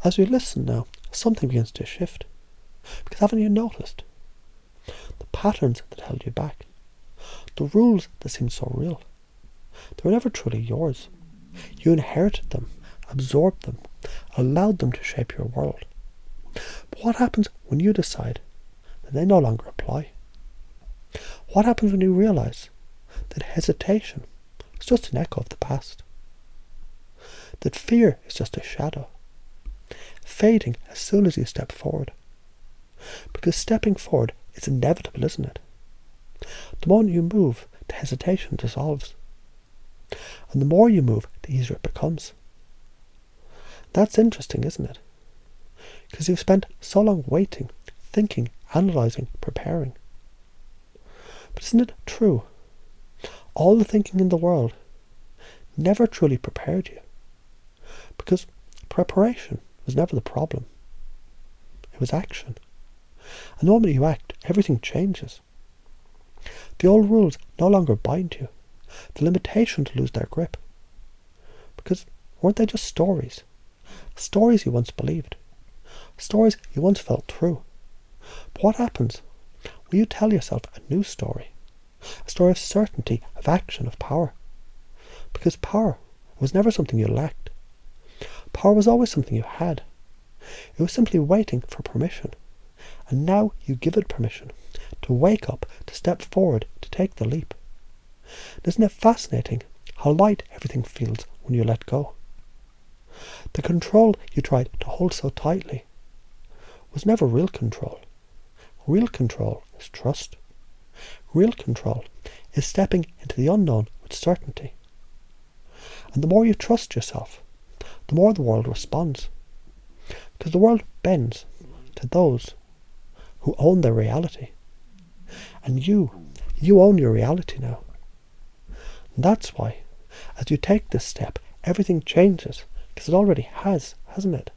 As you listen now, something begins to shift. Because haven't you noticed? The patterns that held you back, the rules that seemed so real, they were never truly yours. You inherited them, absorbed them, allowed them to shape your world. But what happens when you decide that they no longer apply? What happens when you realise that hesitation is just an echo of the past? That fear is just a shadow, fading as soon as you step forward? Because stepping forward is inevitable, isn't it? The moment you move, the hesitation dissolves. And the more you move, the easier it becomes. That's interesting, isn't it? Because you've spent so long waiting, thinking, analysing, preparing. But isn't it true? All the thinking in the world never truly prepared you. Because preparation was never the problem. It was action. And the moment you act, everything changes. The old rules no longer bind you. The limitations lose their grip. Because weren't they just stories? Stories you once believed. Stories you once felt true. But what happens when you tell yourself a new story? A story of certainty, of action, of power. Because power was never something you lacked. Power was always something you had. It was simply waiting for permission. And now you give it permission to wake up, to step forward, to take the leap. Isn't it fascinating how light everything feels when you let go? The control you tried to hold so tightly was never real control. Real control is trust. Real control is stepping into the unknown with certainty. And the more you trust yourself, the more the world responds. Because the world bends to those who own their reality. And you own your reality now. And that's why, as you take this step, everything changes, because it already has, hasn't it?